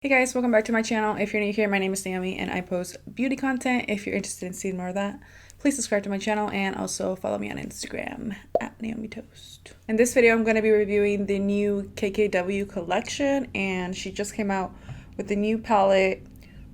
Hey guys, welcome back to my channel. If you're new here, my name is Naomi and I post beauty content. If you're interested in seeing more of that, please subscribe to my channel and also follow me on Instagram at Naomi Toast. In this video, I'm going to be reviewing the new KKW collection, and she just came out with the new palette,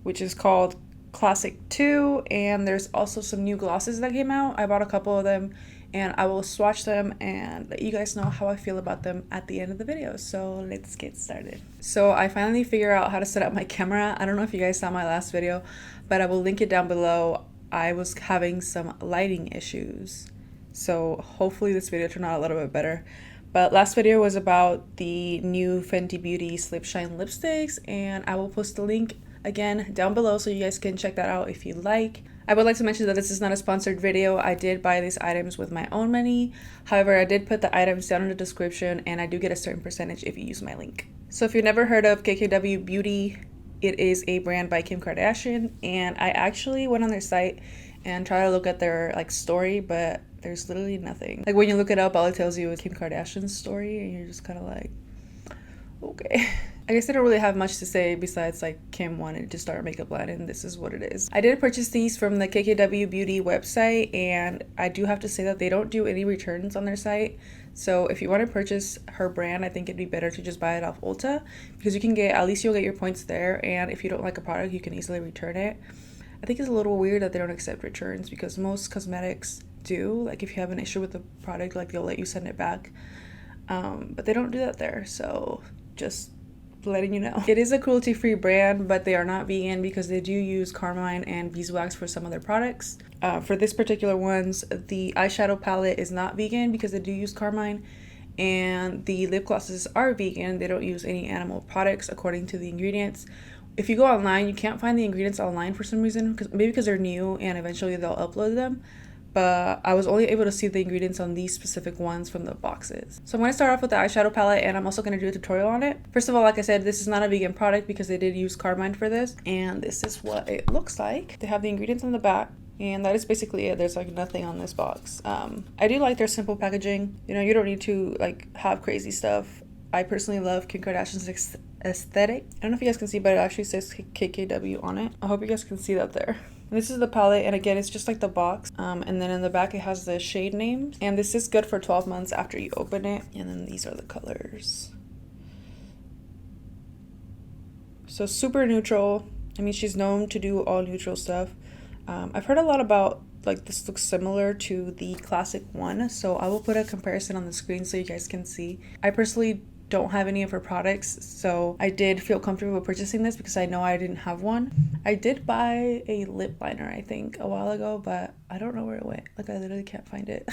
which is called Classic II, and there's also some new glosses that came out. I bought a couple of them and I will swatch them and let you guys know how I feel about them at the end of the video. So let's get started. So I finally figured out how to set up my camera. I don't know if you guys saw my last video, but I will link it down below. I was having some lighting issues, so hopefully this video turned out a little bit better. But last video was about the new Fenty Beauty Slip Shine lipsticks, and I will post the link again down below so you guys can check that out if you like. I would like to mention that this is not a sponsored video. I did buy these items with my own money. However, I did put the items down in the description and I do get a certain percentage if you use my link. So if you've never heard of KKW Beauty, it is a brand by Kim Kardashian, and I actually went on their site and tried to look at their story, but there's literally nothing. Like when you look it up, all it tells you is Kim Kardashian's story and you're just kind of like, okay. I guess I don't really have much to say besides Kim wanted to start a makeup line and this is what it is. I did purchase these from the KKW Beauty website, and I do have to say that they don't do any returns on their site. So if you want to purchase her brand, I think it'd be better to just buy it off Ulta, because you can get, at least you'll get your points there, and if you don't like a product, you can easily return it. I think it's a little weird that they don't accept returns, because most cosmetics do. Like if you have an issue with the product, they'll let you send it back. But they don't do that there, so just letting you know. It is a cruelty-free brand, but they are not vegan because they do use carmine and beeswax for some of their products. For this particular ones, the eyeshadow palette is not vegan because they do use carmine, and the lip glosses are vegan. They don't use any animal products according to the ingredients. If you go online, you can't find the ingredients online for some reason, maybe because they're new and eventually they'll upload them. But I was only able to see the ingredients on these specific ones from the boxes. So I'm going to start off with the eyeshadow palette, and I'm also going to do a tutorial on it. First of all, like I said, this is not a vegan product because they did use carmine for this, and this is what it looks like. They have the ingredients on the back, and that is basically it. There's nothing on this box. I do like their simple packaging. You don't need to have crazy stuff. I personally love Kim Kardashian's aesthetic. I don't know if you guys can see, but it actually says KKW on it. I hope you guys can see that there. This is the palette, and again, it's just like the box, and then in the back it has the shade names, and this is good for 12 months after you open it. And then these are the colors. So super neutral. I mean, she's known to do all neutral stuff. I've heard a lot about this looks similar to the classic one, so I will put a comparison on the screen so you guys can see. I personally don't have any of her products, so I did feel comfortable with purchasing this because I know I didn't have one. I did buy a lip liner, I think, a while ago, but I don't know where it went. I literally can't find it.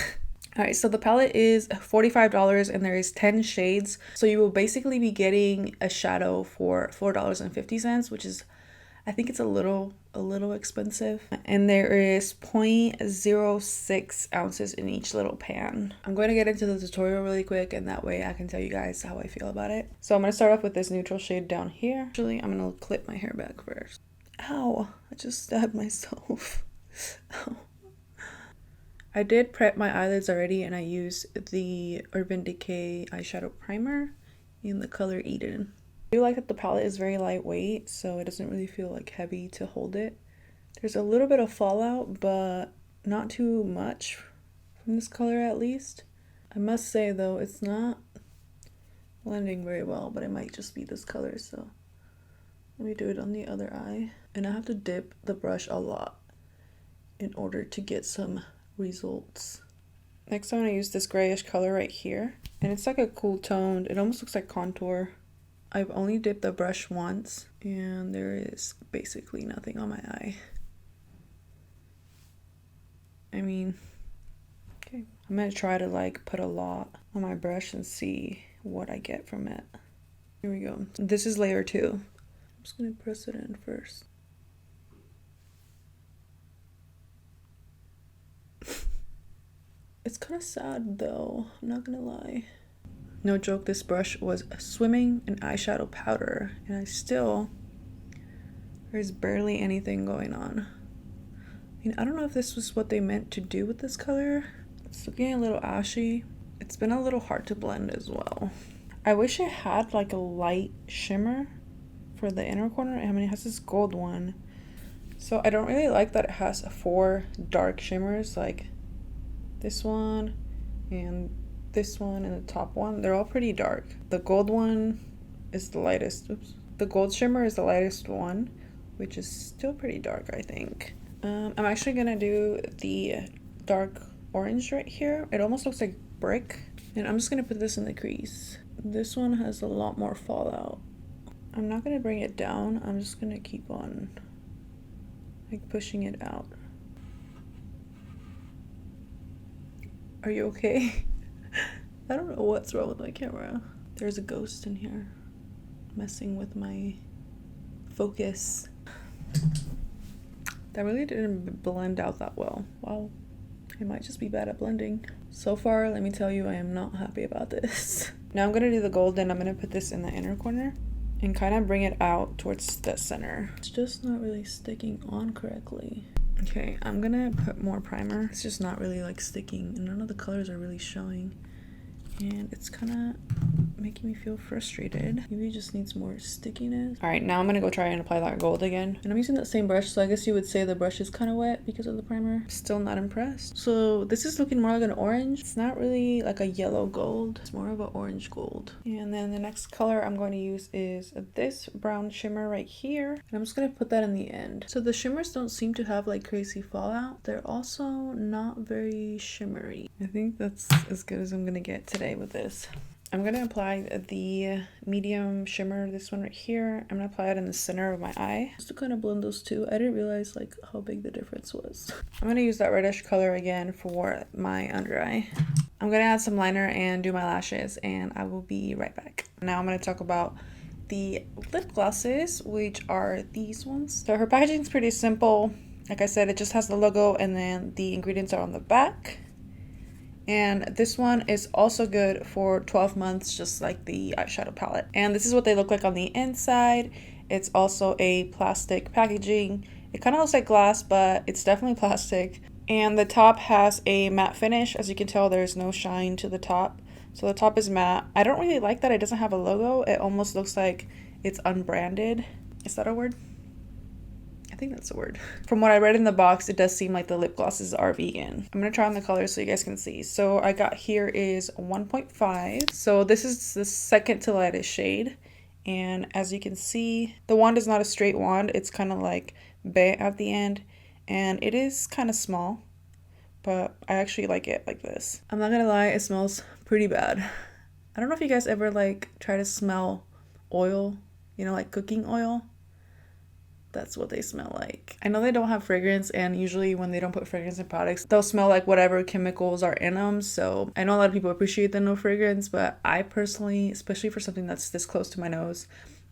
Alright, so the palette is $45 and there is 10 shades. So you will basically be getting a shadow for $4.50, which is, I think it's a little expensive. And there is 0.06 ounces in each little pan. I'm going to get into the tutorial really quick, and that way I can tell you guys how I feel about it. So I'm going to start off with this neutral shade down here. Actually, I'm going to clip my hair back first. Ow, I just stabbed myself. Ow. I did prep my eyelids already, and I used the Urban Decay eyeshadow primer in the color Eden. I do like that the palette is very lightweight, so it doesn't really feel heavy to hold it. There's a little bit of fallout, but not too much from this color at least. I must say though, it's not blending very well, but it might just be this color, so let me do it on the other eye. And I have to dip the brush a lot in order to get some results. Next I'm going to use this grayish color right here, and it's a cool toned, it almost looks like contour. I've only dipped the brush once, and there is basically nothing on my eye. I mean, okay. I'm gonna try to put a lot on my brush and see what I get from it. Here we go. This is layer 2. I'm just gonna press it in first. It's kind of sad though, I'm not gonna lie. No joke, this brush was swimming in eyeshadow powder, and there's barely anything going on. I mean, I don't know if this was what they meant to do with this color. It's looking a little ashy. It's been a little hard to blend as well. I wish it had a light shimmer for the inner corner. I mean, it has this gold one. So I don't really like that it has 4 dark shimmers, like this one and this one and the top one. They're all pretty dark. The gold one is the lightest. Oops. The gold shimmer is the lightest one, which is still pretty dark, I think. I'm actually gonna do the dark orange right here. It almost looks like brick. And I'm just gonna put this in the crease. This one has a lot more fallout. I'm not gonna bring it down. I'm just gonna keep on like pushing it out. Are you okay? I don't know what's wrong with my camera. There's a ghost in here messing with my focus. That really didn't blend out that well. Wow, I might just be bad at blending. So far, let me tell you, I am not happy about this. Now I'm gonna do the gold, and I'm gonna put this in the inner corner and kind of bring it out towards the center. It's just not really sticking on correctly. Okay, I'm gonna put more primer. It's just not really like sticking, and none of the colors are really showing. And it's kind of making me feel frustrated. Maybe it just needs more stickiness. All right, now I'm gonna go try and apply that gold again. And I'm using that same brush, so I guess you would say the brush is kind of wet because of the primer. Still not impressed. So this is looking more like an orange. It's not really like a yellow gold. It's more of an orange gold. And then the next color I'm going to use is this brown shimmer right here. And I'm just gonna put that in the end. So the shimmers don't seem to have like crazy fallout. They're also not very shimmery. I think that's as good as I'm gonna get today with this. I'm gonna apply the medium shimmer, this one right here. I'm gonna apply it in the center of my eye just to kind of blend those two. I didn't realize like how big the difference was. I'm gonna use that reddish color again for my under eye. I'm gonna add some liner and do my lashes, and I will be right back. Now I'm gonna talk about the lip glosses, which are these ones. So her packaging is pretty simple. Like I said, it just has the logo and then the ingredients are on the back. And this one is also good for 12 months, just like the eyeshadow palette. And this is what they look like on the inside. It's also a plastic packaging. It kind of looks like glass, but it's definitely plastic. And the top has a matte finish. As you can tell, there's no shine to the top. So the top is matte. I don't really like that it doesn't have a logo. It almost looks like it's unbranded. Is that a word? I think that's a word. From what I read in the box, it does seem like the lip glosses are vegan. I'm gonna try on the colors so you guys can see. So I got here is 1.5. So this is the second to lightest shade. And as you can see, the wand is not a straight wand. It's kind of like bent at the end. And it is kind of small, but I actually like it like this. I'm not gonna lie, it smells pretty bad. I don't know if you guys ever like try to smell oil, you know, like cooking oil. That's what they smell like. I know they don't have fragrance, and usually when they don't put fragrance in products, they'll smell like whatever chemicals are in them. So I know a lot of people appreciate the no fragrance, but I personally, especially for something that's this close to my nose,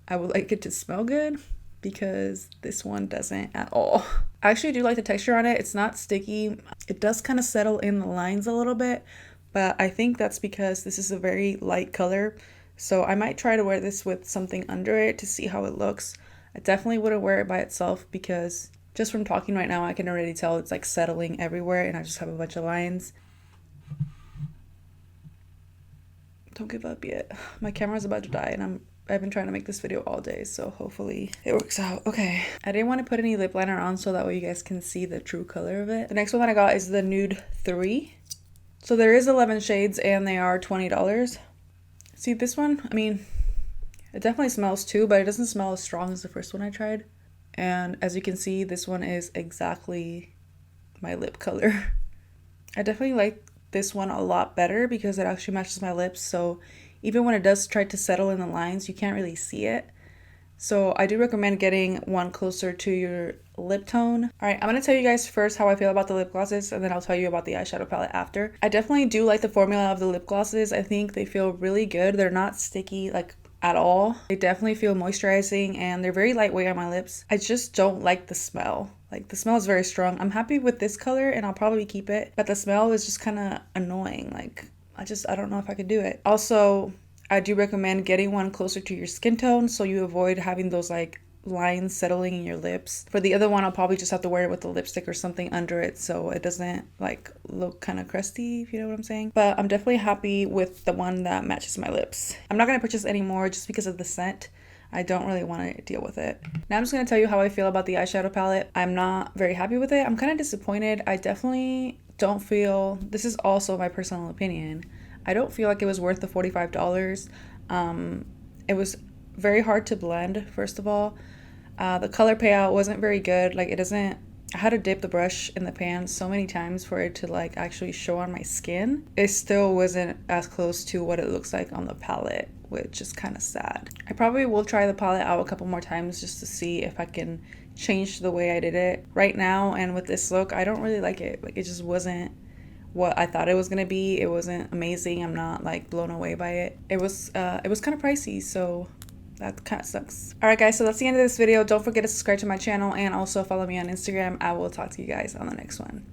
I would like it to smell good, because this one doesn't at all. I actually do like the texture on it. It's not sticky. It does kind of settle in the lines a little bit, but I think that's because this is a very light color. So I might try to wear this with something under it to see how it looks. I definitely wouldn't wear it by itself, because just from talking right now, I can already tell it's like settling everywhere and I just have a bunch of lines. Don't give up yet. My camera's about to die, and I've been trying to make this video all day, so hopefully it works out. Okay, I didn't want to put any lip liner on so that way you guys can see the true color of it. The next one that I got is the Nude 3. So there is 11 shades and they are $20. See this one? I mean, it definitely smells too, but it doesn't smell as strong as the first one I tried. And as you can see, this one is exactly my lip color. I definitely like this one a lot better because it actually matches my lips. So even when it does try to settle in the lines, you can't really see it. So I do recommend getting one closer to your lip tone. All right, I'm gonna tell you guys first how I feel about the lip glosses, and then I'll tell you about the eyeshadow palette after. I definitely do like the formula of the lip glosses. I think they feel really good. They're not sticky like at all. They definitely feel moisturizing and they're very lightweight on my lips. I just don't like the smell. Like the smell is very strong. I'm happy with this color and I'll probably keep it, but the smell is just kind of annoying. Like I don't know if I could do it. Also, I do recommend getting one closer to your skin tone so you avoid having those like lines settling in your lips. For the other one, I'll probably just have to wear it with a lipstick or something under it so it doesn't like look kind of crusty, if you know what I'm saying. But I'm definitely happy with the one that matches my lips. I'm not going to purchase any more just because of the scent. I don't really want to deal with it. Now I'm just going to tell you how I feel about the eyeshadow palette. I'm not very happy with it. I'm kind of disappointed. I definitely don't feel, this is also my personal opinion, I don't feel like it was worth the $45. It was very hard to blend, first of all. The color payout wasn't very good. Like, it doesn't, I had to dip the brush in the pan so many times for it to like actually show on my skin. It still wasn't as close to what it looks like on the palette, which is kind of sad. I probably will try the palette out a couple more times just to see if I can change the way I did it. Right now, and with this look, I don't really like it. Like, it just wasn't what I thought it was gonna be. It wasn't amazing. I'm not like blown away by it. It was kind of pricey, so that kind of sucks. Alright guys, so that's the end of this video. Don't forget to subscribe to my channel and also follow me on Instagram. I will talk to you guys on the next one.